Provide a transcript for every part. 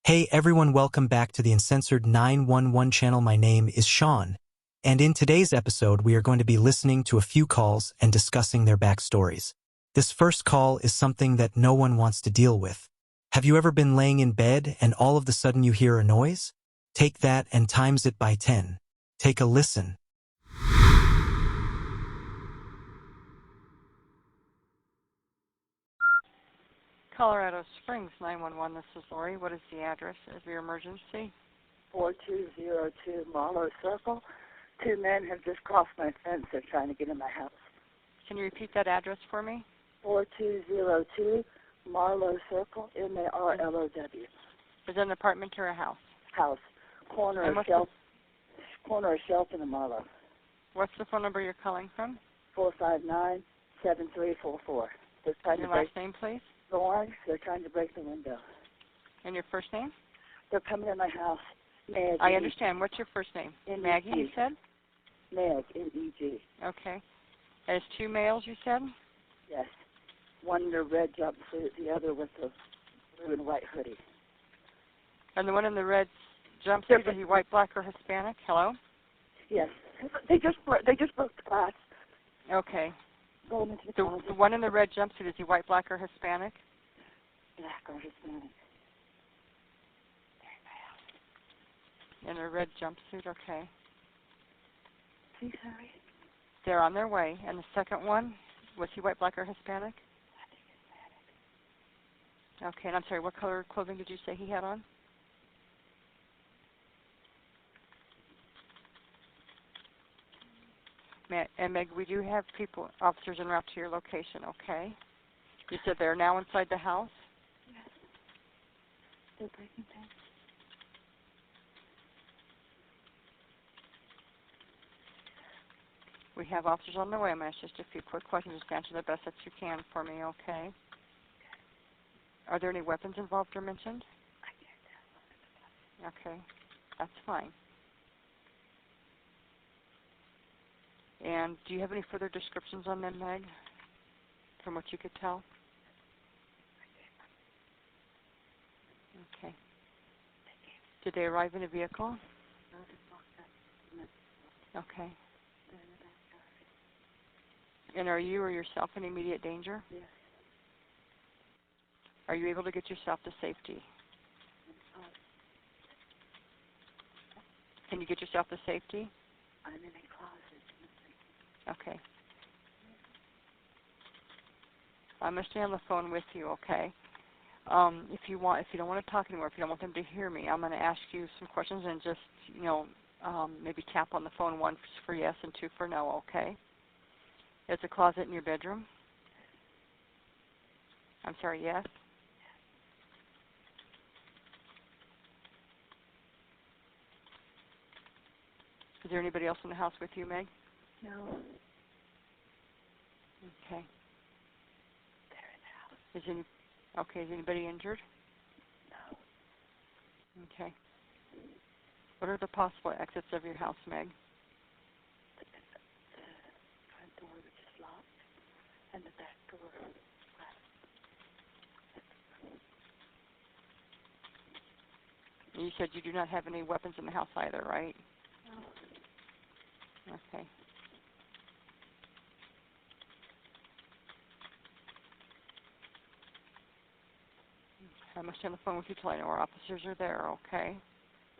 Hey everyone, welcome back to the Uncensored 911 channel. My name is Sean, and in today's episode we are going to be listening to a few calls and discussing their backstories. This first call is something that no one wants to deal with. Have you ever been laying in bed and all of a sudden you hear a noise? Take that and times it by 10. Take a listen. Colorado Springs 911, this is Lori. What is the address of your emergency? 4202 Marlowe Circle. Two men have just crossed my fence. They're trying to get in my house. Can you repeat that address for me? 4202 Marlowe Circle, M-A-R-L-O-W. Is it an apartment or a house? House. Corner of Shelton and Marlowe. What's the phone number you're calling from? 459-7344. Your last name, please? Thorne. They're trying to break the window. And your first name? They're coming in my house. Maggie. I understand. What's your first name? N-E-G. Maggie, you said? Meg, N-E-G. Okay. And it's two males, you said? Yes. One in the red jumpsuit, the other with the blue and white hoodie. And the one in the red jumpsuit, is he white, black, or Hispanic? Hello? Yes. They just broke the glass. Okay. Going into The one in the red jumpsuit, is he white, black, or Hispanic? Black or Hispanic. In a red jumpsuit, okay. Please hurry. They're on their way. And the second one, was he white, black, or Hispanic? Okay, and I'm sorry, what color clothing did you say he had on? And Meg, we do have officers en route to your location, okay? You said they're now inside the house? Yes. They're breaking things. We have officers on the way. I'm going to ask just a few quick questions. Just answer the best that you can for me, okay? Are there any weapons involved or mentioned? I can't tell. Okay, that's fine. And do you have any further descriptions on them, Meg, from what you could tell? Okay. Did they arrive in a vehicle? Okay. And are you or yourself in immediate danger? Yes. Are you able to get yourself to safety? Can you get yourself to safety? I'm in a closet. Okay. I'm going to stay on the phone with you, okay? If you don't want to talk anymore, if you don't want them to hear me, I'm going to ask you some questions and just, maybe tap on the phone, one for yes and two for no, okay? Is a closet in your bedroom? I'm sorry, yes? Is there anybody else in the house with you, Meg? No. Okay. They're in the house. Is anybody injured? No. Okay. What are the possible exits of your house, Meg? The front door, which is locked, and the back door. You said you do not have any weapons in the house either, right? No. Okay. I'm going to stay on the phone with you till I know our officers are there, okay?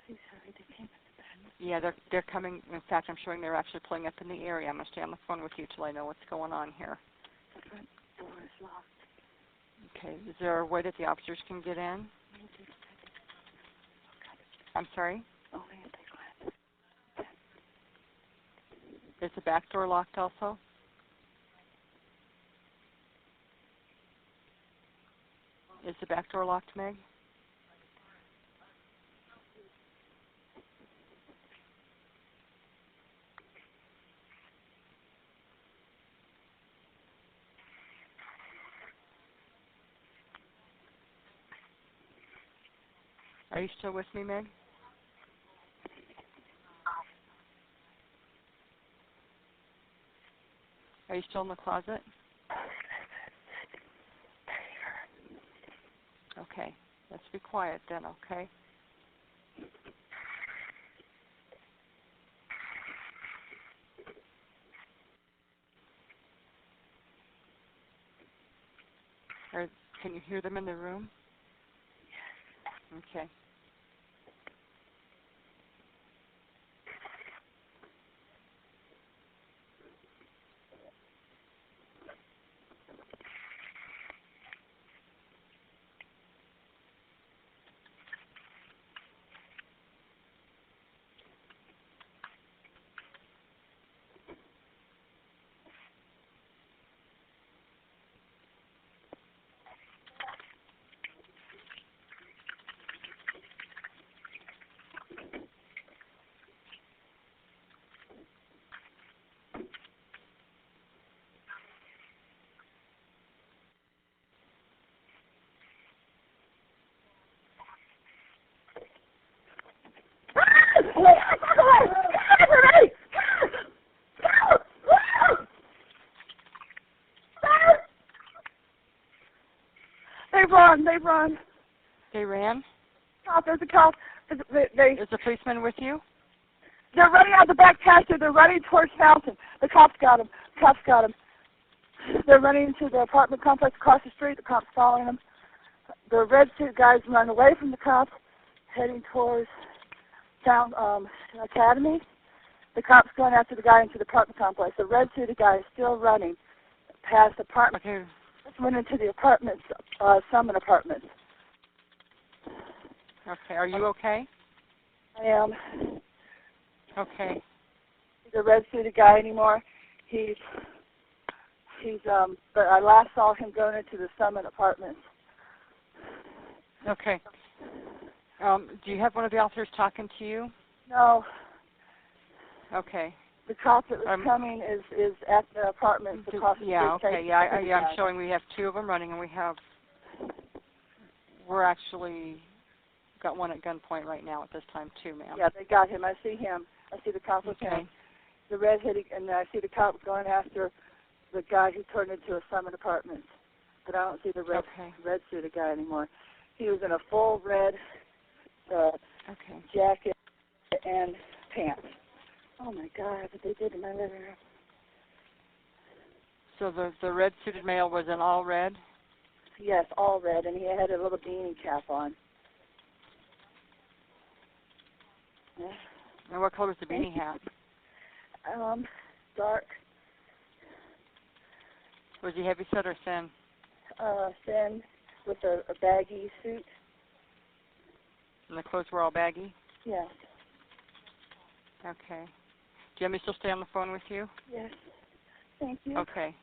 Please hurry, they came in the back. Yeah, they're coming. In fact, I'm showing they're actually pulling up in the area. I'm going to stay on the phone with you till I know what's going on here. The front door is locked. Okay. Is there a way that the officers can get in? I'm sorry? Only if they glance. Is the back door locked also? Is the back door locked, Meg? Are you still with me, Meg? Are you still in the closet? Okay. Let's be quiet then, okay? Can you hear them in the room? Yes. Okay. They run. They ran? Oh, there's a cop. Is the policeman with you? They're running out the back pasture. They're running towards Fountain. The cops got them. They're running into the apartment complex across the street. The cops following them. The red suit guys run away from the cops, heading towards Academy. The cops going after the guy into the apartment complex. The red suited guy is still running past the apartment. Okay. Went into the apartments, Summit Apartments. Okay. Are you okay? I am. Okay. The red suited guy anymore. But I last saw him going into the Summit Apartments. Okay. Do you have one of the officers talking to you? No. Okay. The cop that was coming is at the apartments across the street. Yeah, okay. Yeah, I'm showing we have two of them running, and we're actually got one at gunpoint right now at this time too, ma'am. Yeah, they got him. I see him. I see the cop with him. The redhead, and I see the cop going after the guy who turned into a Summit Apartments. But I don't see the red suited guy anymore. He was in a full red jacket and pants. Oh my God, what they did in my living room. So the red suited male was in all red? Yes, all red, and he had a little beanie cap on. And what color was the beanie hat? Dark. Was he heavy set or thin? Thin, with a baggy suit. And the clothes were all baggy? Yes. Okay. Do you want me to still stay on the phone with you? Yes. Thank you. Okay.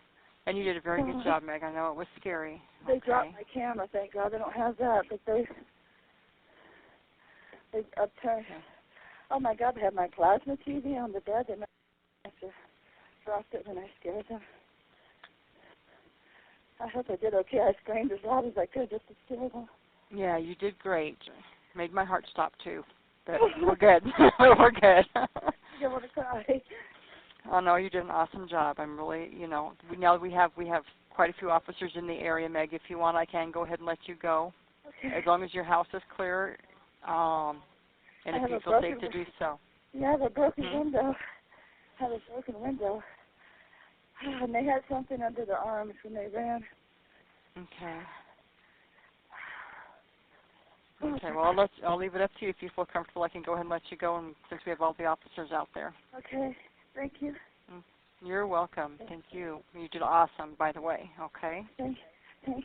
And you did a very good job, Meg. I know it was scary. They dropped my camera, thank God. They don't have that, but they upturned. Okay. Oh my God, they have my plasma TV on the bed. They must have dropped it when I scared them. I hope I did okay. I screamed as loud as I could just to scare them. Yeah, you did great. Made my heart stop too. But we're good. We're good. I want to cry. Oh no, you did an awesome job. I'm really, we have quite a few officers in the area, Meg. If you want, I can go ahead and let you go, as long as your house is clear, and if you feel safe to do so. Yeah, I have a broken window. And they had something under their arms when they ran. Okay. Okay, well, I'll leave it up to you. If you feel comfortable, I can go ahead and let you go, and since we have all the officers out there. Okay, thank you. You're welcome. Thank you. You did awesome, by the way, okay? Thank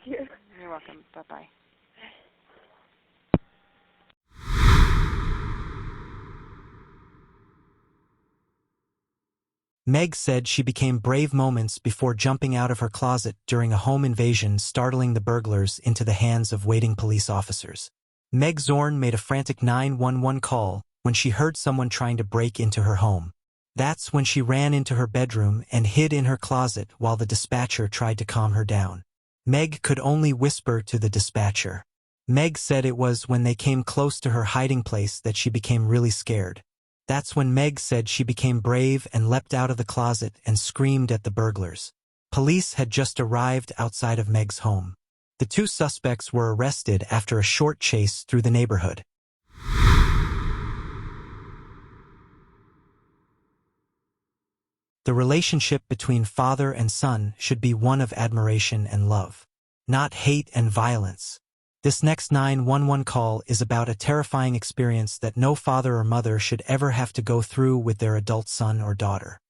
you. You're welcome. Bye-bye. Meg said she became brave moments before jumping out of her closet during a home invasion, startling the burglars into the hands of waiting police officers. Meg Zorn made a frantic 911 call when she heard someone trying to break into her home. That's when she ran into her bedroom and hid in her closet while the dispatcher tried to calm her down. Meg could only whisper to the dispatcher. Meg said it was when they came close to her hiding place that she became really scared. That's when Meg said she became brave and leapt out of the closet and screamed at the burglars. Police had just arrived outside of Meg's home. The two suspects were arrested after a short chase through the neighborhood. The relationship between father and son should be one of admiration and love, not hate and violence. This next 911 call is about a terrifying experience that no father or mother should ever have to go through with their adult son or daughter.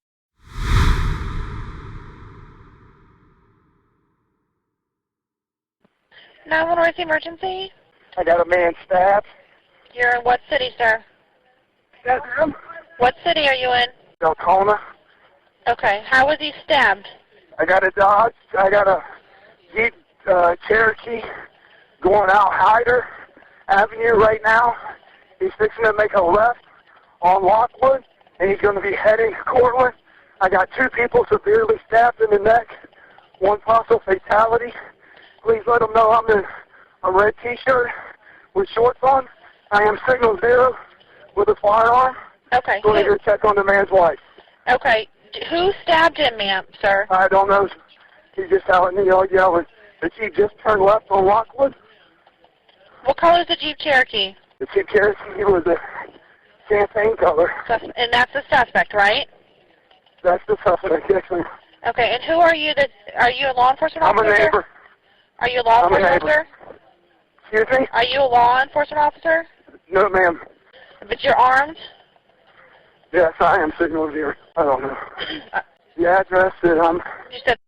911, what's the emergency? I got a man stabbed. You're in what city, sir? That's him. What city are you in? Deltona. Okay, how was he stabbed? I got a Dodge. I got a Jeep Cherokee going out Hyder Avenue right now. He's fixing to make a left on Lockwood, and he's going to be heading to Cortland. I got two people severely stabbed in the neck, one possible fatality. Please let them know I'm in a red T-shirt with shorts on. I am Signal Zero with a firearm. Okay. Going to go check on the man's wife. Okay. Who stabbed him, ma'am, sir? I don't know. He's just out in the yard yelling. The Jeep just turned left on Lockwood. What color is the Jeep Cherokee? The Jeep Cherokee was a champagne color. And that's the suspect, right? That's the suspect, yes, ma'am. Okay, and who are you? Are you a law enforcement I'm officer? a neighbor. Are you a law I'm a enforcement neighbor. officer? Excuse me? Are you a law enforcement officer? No, ma'am. But you're armed? Yes, I am Signal Zero. I don't know. The address that I'm... You said...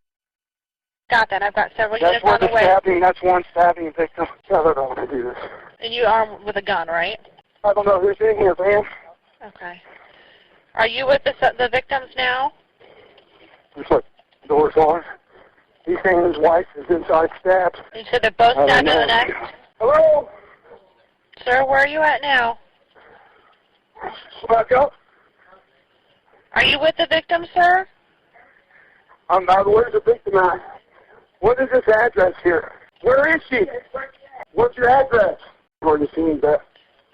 Got that. I've got several That's units where on the the way. stabbing, that's one stabbing victim. I don't want to do this. And you armed with a gun, right? I don't know who's in here, man. Okay. Are you with the victims now? Looks like the door's on. He's saying his wife is inside stabbed. You said they're both I don't stabbed in know. the neck? Hello? Sir, where are you at now? Back up. Are you with the victim, sir? I'm not. Where's the victim at? What is this address here? Where is she? What's your address? Where you seen that?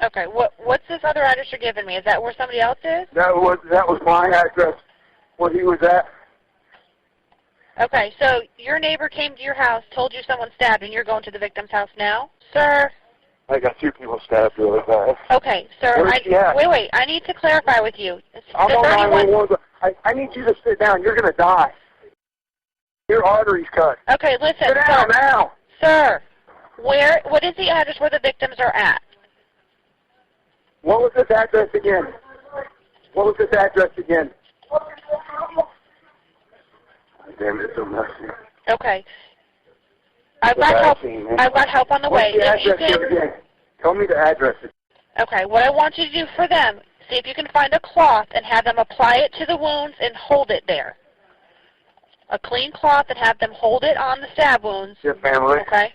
Okay, what's this other address you're giving me? Is that where somebody else is? That was my address. Where he was at. Okay, so your neighbor came to your house, told you someone stabbed, and you're going to the victim's house now? Sir? I got two people stabbed really fast. Okay, sir, Where's she at? wait, I need to clarify with you. I'm The on 31 911. I need you to sit down. You're going to die. Your artery's cut. Okay, listen, Sit down sir. now. Sir, what is the address where the victims are at? What was this address again? What was this address again? Damn, it's so messy. Okay. I've got help on the way. What's the If you address here can, again? Tell me the address. okay, what I want you to do for them, see if you can find a cloth and have them apply it to the wounds and hold it there. A clean cloth and have them hold it on the stab wounds. Your family. Okay?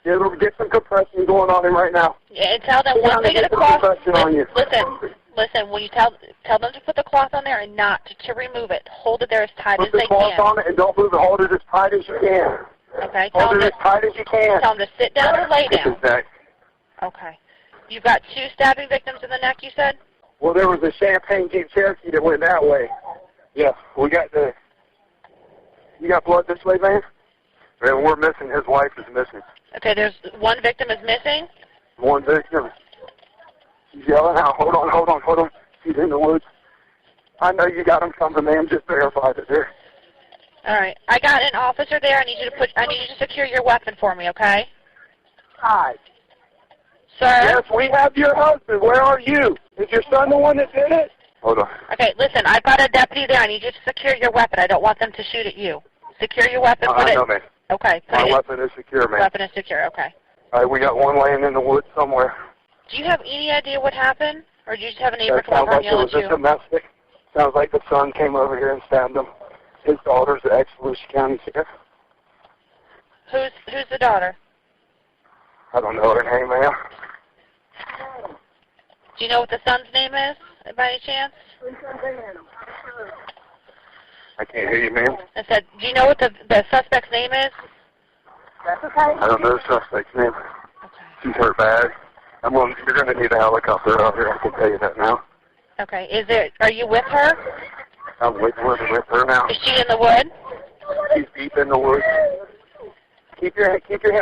Yeah, we'll get some compression going on him right now. Yeah, and tell them Sit once down they and get a get the cloth. compression on you. Listen. When you tell them to put the cloth on there and not to remove it, hold it there as tight Put as the they cloth can. on it and don't move it. Hold it as tight as you can. Okay. Tell Hold them it as tight as you can. to sit down or lay down. Exactly. Okay. You've got two stabbing victims in the neck, you said? Well, there was a champagne Jeep Cherokee that went that way. Yeah, we got the... You got blood this way, man? Man, we're missing. His wife is missing. Okay, there's one victim is missing. One victim. She's yelling out, hold on. She's in the woods. I know you got him coming, man. Just verify that there. All right. I got an officer there. I need you to secure your weapon for me, okay? Hi. Sir? Yes, we have your husband. Where are you? Is your son the one that did it? Hold on. Okay, listen, I've got a deputy there. I need you to secure your weapon. I don't want them to shoot at you. Secure your weapon. I know, man. Okay. My weapon is secure, man. Weapon is secure, okay. All right, we got one laying in the woods somewhere. Do you have any idea what happened? Or did you just have a neighbor That come sounds over and like it yell was at just you? domestic. Sounds like the son came over here and stabbed him. His daughter's the ex-Volusia County Sheriff. Who's the daughter? I don't know her name, ma'am. Do you know what the son's name is, by any chance? I can't hear you, ma'am. I said, do you know what the suspect's name is? That's okay. I don't know the suspect's name. Okay. She's hurt bad. You're going to need a helicopter out here. I can tell you that now. Okay. Are you with her? I'm with her now. Is she in the wood? She's deep in the woods. Keep your hand.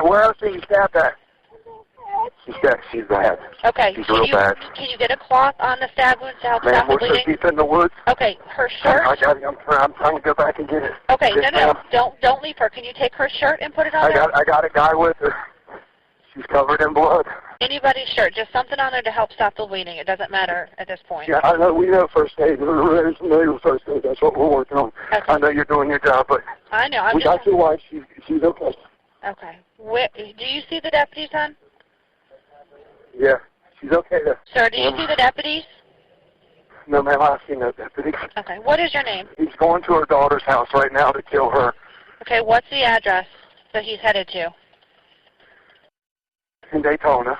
Where else are you stabbed at? She's bad. Okay. She's real bad. Can you get a cloth on the stab wounds to help Ma'am, stop the we're so bleeding? deep in the woods. Okay, her shirt. I'm trying to go back and get it. Okay, Yes, no. ma'am. Don't leave her. Can you take her shirt and put it on there? I got a guy with her. She's covered in blood. Anybody's shirt. Just something on there to help stop the bleeding. It doesn't matter at this point. Yeah, I know. We know first aid. We're very familiar with first aid. That's what we're working on. Okay. I know you're doing your job, but I know. we got your wife. She's okay. Okay. Do you see the deputies, hon? Yeah, she's okay there. Sir, do you see the deputies? No, ma'am, I've seen no deputy. Okay. What is your name? He's going to her daughter's house right now to kill her. Okay. What's the address that he's headed to? In Daytona.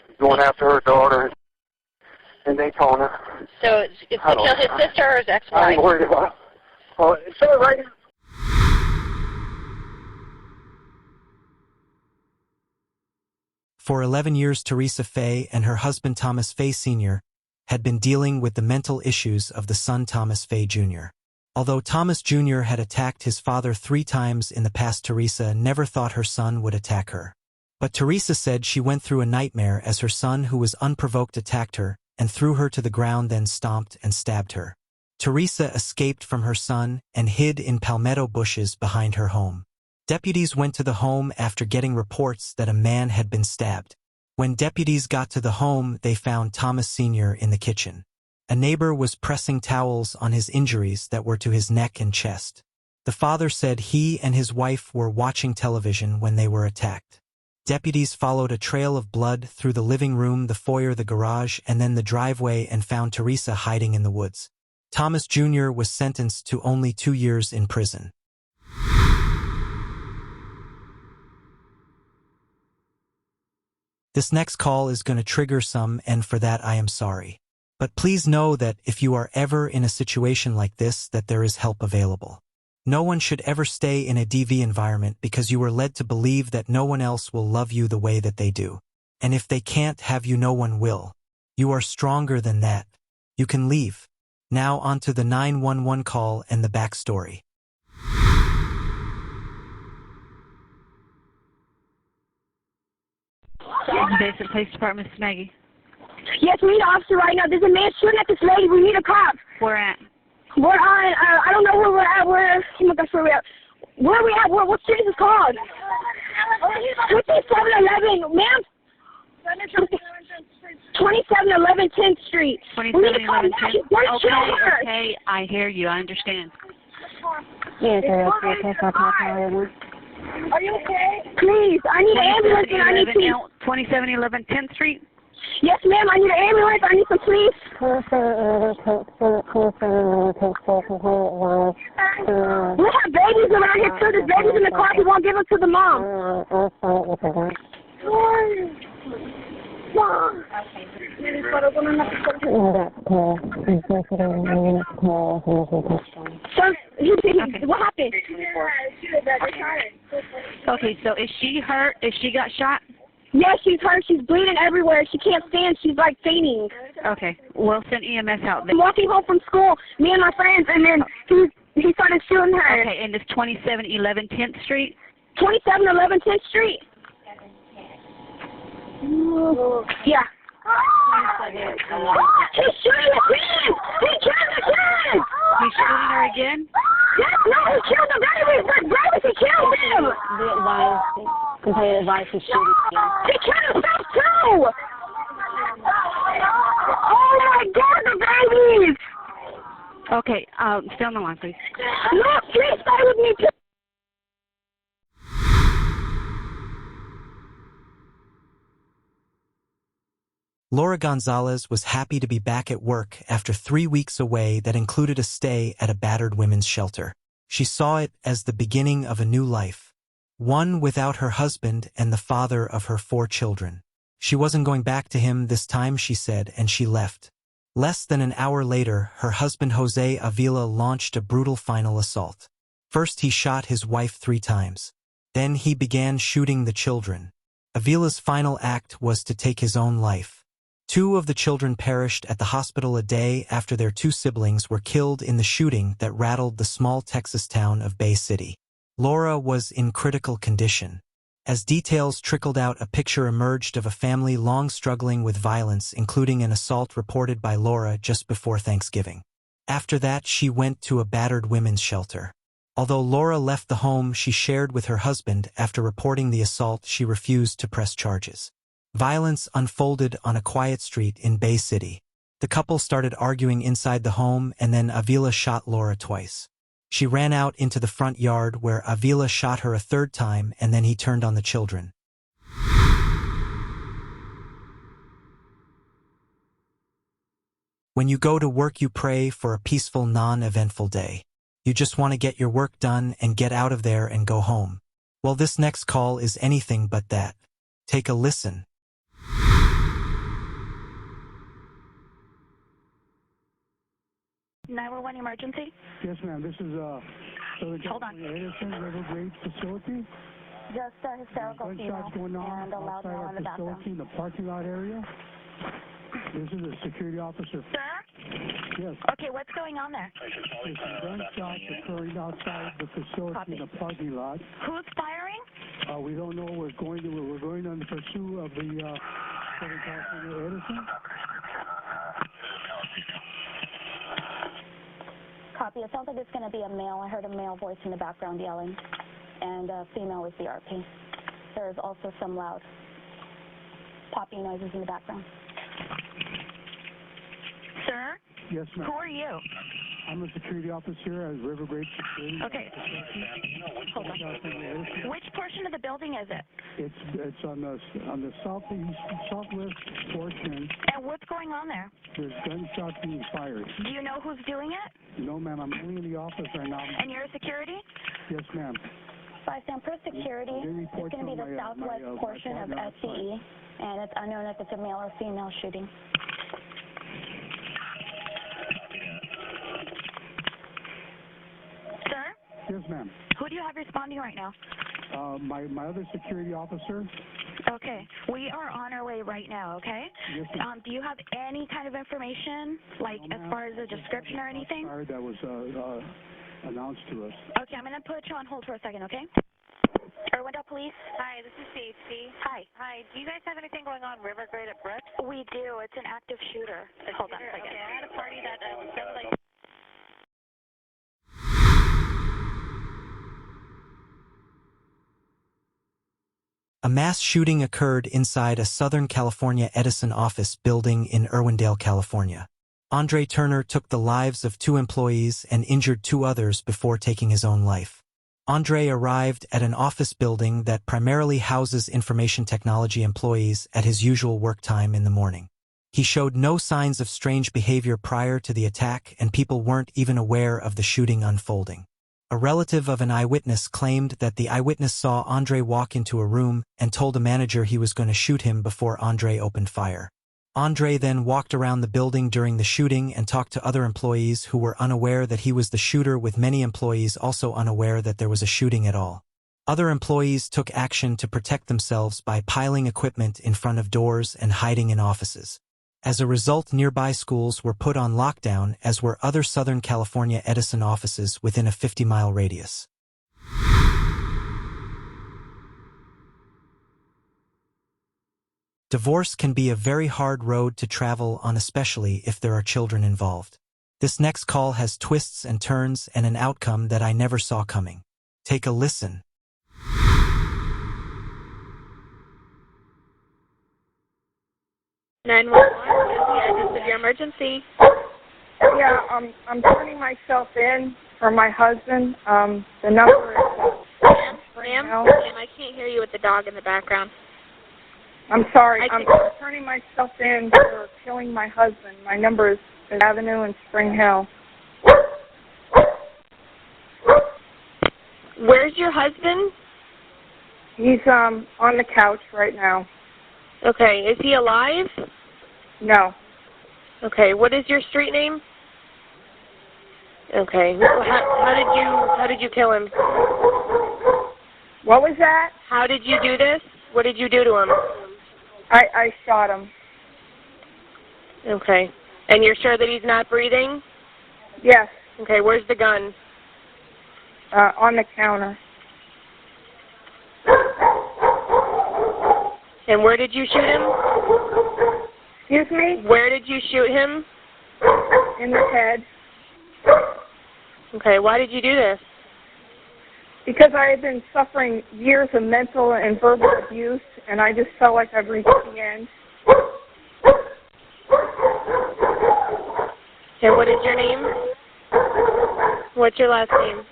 He's going after her daughter in Daytona. So it's to kill his sister or his ex-wife? I'm worried about. Oh, so right now. For 11 years, Teresa Fay and her husband Thomas Fay Sr. had been dealing with the mental issues of the son Thomas Fay Jr. Although Thomas Jr. had attacked his father 3 times in the past, Teresa never thought her son would attack her. But Teresa said she went through a nightmare as her son, who was unprovoked, attacked her and threw her to the ground, then stomped and stabbed her. Teresa escaped from her son and hid in palmetto bushes behind her home. Deputies went to the home after getting reports that a man had been stabbed. When deputies got to the home, they found Thomas Sr. in the kitchen. A neighbor was pressing towels on his injuries that were to his neck and chest. The father said he and his wife were watching television when they were attacked. Deputies followed a trail of blood through the living room, the foyer, the garage, and then the driveway, and found Teresa hiding in the woods. Thomas Jr. was sentenced to only 2 years in prison. This next call is going to trigger some, and for that I am sorry. But please know that if you are ever in a situation like this, that there is help available. No one should ever stay in a DV environment because you were led to believe that no one else will love you the way that they do. And if they can't have you, no one will. You are stronger than that. You can leave. Now on to the 911 call and the backstory. Basic Police Department, Miss Maggie. Yes, we need an officer right now. There's a man shooting at this lady. We need a cop. Where at? We're on, I don't know where we're at. Oh my gosh, where we at? Where are we at? What street is this called? What's 7-Eleven, ma'am? 2711 10th Street. 2711 10th. Okay, I hear you. I understand. Yes, are you okay? Please, I need an ambulance and I need police. 2711 10th Street? Yes, ma'am, I need an ambulance. I need some police. We have babies around here too. There's babies in the car. We won't give them to the mom. Mom. So, what happened? Okay, so is she hurt? Is she got shot? Yes, she's hurt. She's bleeding everywhere. She can't stand. She's like fainting. Okay, we'll send EMS out there. I'm walking home from school, me and my friends, and then he started shooting her. Okay, and it's 2711 10th Street? 2711 10th Street. Yeah. He's shooting again! He killed again! He's shooting her again? Yes, no, he killed the baby! The baby, he killed him! Complete advice is shooting again. He killed himself too! Oh my God, the babies! Okay, stay on the line, please. No, please stay with me, please. Laura Gonzalez was happy to be back at work after 3 weeks away that included a stay at a battered women's shelter. She saw it as the beginning of a new life, one without her husband and the father of her 4 children. She wasn't going back to him this time, she said, and she left. Less than an hour later, her husband Jose Avila launched a brutal final assault. First, he shot his wife 3 times. Then he began shooting the children. Avila's final act was to take his own life. 2 of the children perished at the hospital a day after their 2 siblings were killed in the shooting that rattled the small Texas town of Bay City. Laura was in critical condition. As details trickled out, a picture emerged of a family long struggling with violence, including an assault reported by Laura just before Thanksgiving. After that, she went to a battered women's shelter. Although Laura left the home she shared with her husband after reporting the assault, she refused to press charges. Violence unfolded on a quiet street in Bay City. The couple started arguing inside the home, and then Avila shot Laura twice. She ran out into the front yard where Avila shot her a third time, and then he turned on the children. When you go to work, you pray for a peaceful, non-eventful day. You just want to get your work done and get out of there and go home. Well, this next call is anything but that. Take a listen. 911 emergency? Yes, ma'am. This is Southern California Edison River Grade facility. Just a hysterical Gunshots female going on and a loud outside noise our in the background. facility in the parking lot area. This is a security officer. Sir? Yes. Okay, what's going on there? There's gunshots occurring outside the facility in the parking lot. Who's firing? We don't know. We're going on the pursuit of the Southern California Edison. Copy. It sounds like it's going to be a male. I heard a male voice in the background yelling, and a female with the RP. There is also some loud popping noises in the background. Sir? Yes, ma'am. Who are you? I'm a security officer at River Grade Security. Okay. Hold on. Which portion of the building is it? It's on the southwest portion. And what's going on there? There's gunshots being fired. Do you know who's doing it? No, ma'am. I'm only in the office right now. And you're security? Yes, ma'am. By Sanpro Security, it's going to be the southwest portion of SCE, and it's unknown if it's a male or female shooting. Sir? Yes, ma'am. Who do you have responding right now? My other security officer. Okay. We are on our way right now, okay? Yes, ma'am. Do you have any kind of information, like as far as a description or anything? That was announced to us. Okay, I'm going to put you on hold for a second, okay? Irwindale Police? Hi, this is Stacy. Hi. Hi, do you guys have anything going on River Grade at Brooks? We do. It's an active shooter. Hold on a second. Okay, I had a party that sounded like... A mass shooting occurred inside a Southern California Edison office building in Irwindale, California. Andre Turner took the lives of 2 employees and injured 2 others before taking his own life. Andre arrived at an office building that primarily houses information technology employees at his usual work time in the morning. He showed no signs of strange behavior prior to the attack, and people weren't even aware of the shooting unfolding. A relative of an eyewitness claimed that the eyewitness saw Andre walk into a room and told a manager he was going to shoot him before Andre opened fire. Andre then walked around the building during the shooting and talked to other employees who were unaware that he was the shooter, with many employees also unaware that there was a shooting at all. Other employees took action to protect themselves by piling equipment in front of doors and hiding in offices. As a result, nearby schools were put on lockdown, as were other Southern California Edison offices within a 50-mile radius. Divorce can be a very hard road to travel on, especially if there are children involved. This next call has twists and turns and an outcome that I never saw coming. Take a listen. What is the address of your emergency? Yeah, I'm turning myself in for my husband. The number is... Ma'am, I can't hear you with the dog in the background. I'm sorry. I'm turning myself in for killing my husband. My number is Avenue in Spring Hill. Where's your husband? He's on the couch right now. Okay, is he alive? No. Okay, what is your street name? Okay, how did you kill him? What was that? How did you do this? What did you do to him? I shot him. Okay, and you're sure that he's not breathing? Yes. Okay, where's the gun? On the counter. And where did you shoot him? Excuse me? Where did you shoot him? In the head. Okay, why did you do this? Because I had been suffering years of mental and verbal abuse, and I just felt like I've reached the end. And what is your name? What's your last name?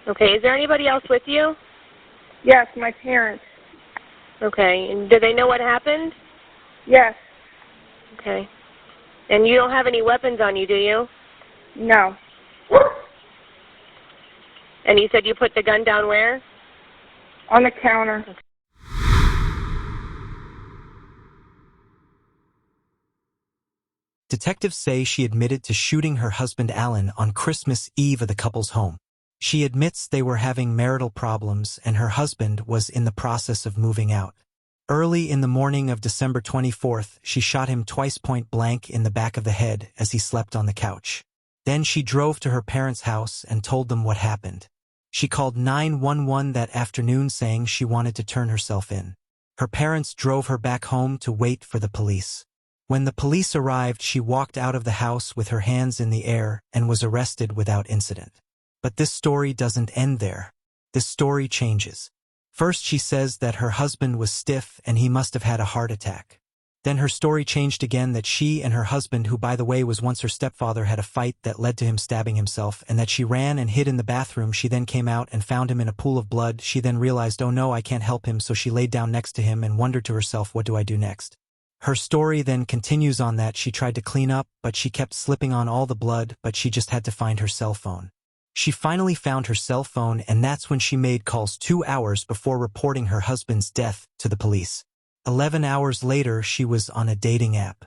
Okay, is there anybody else with you? Yes, my parents. Okay, and do they know what happened? Yes. Okay. And you don't have any weapons on you, do you? No. And you said you put the gun down where? On the counter. Okay. Detectives say she admitted to shooting her husband Alan on Christmas Eve at the couple's home. She admits they were having marital problems and her husband was in the process of moving out. Early in the morning of December 24th, she shot him twice point blank in the back of the head as he slept on the couch. Then she drove to her parents' house and told them what happened. She called 911 that afternoon saying she wanted to turn herself in. Her parents drove her back home to wait for the police. When the police arrived, she walked out of the house with her hands in the air and was arrested without incident. But this story doesn't end there. This story changes. First, she says that her husband was stiff and he must have had a heart attack. Then her story changed again that she and her husband, who by the way was once her stepfather, had a fight that led to him stabbing himself, and that she ran and hid in the bathroom. She then came out and found him in a pool of blood. She then realized, oh no, I can't help him, so she laid down next to him and wondered to herself, what do I do next? Her story then continues on that she tried to clean up, but she kept slipping on all the blood, but she just had to find her cell phone. She finally found her cell phone, and that's when she made calls 2 hours before reporting her husband's death to the police. 11 hours later, she was on a dating app.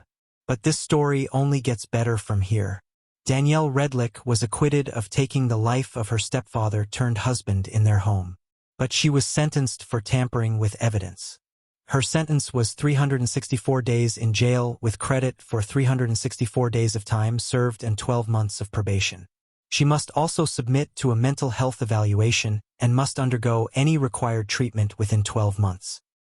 But this story only gets better from here. Danielle Redlick was acquitted of taking the life of her stepfather turned husband in their home. But she was sentenced for tampering with evidence. Her sentence was 364 days in jail with credit for 364 days of time served and 12 months of probation. She must also submit to a mental health evaluation and must undergo any required treatment within 12 months.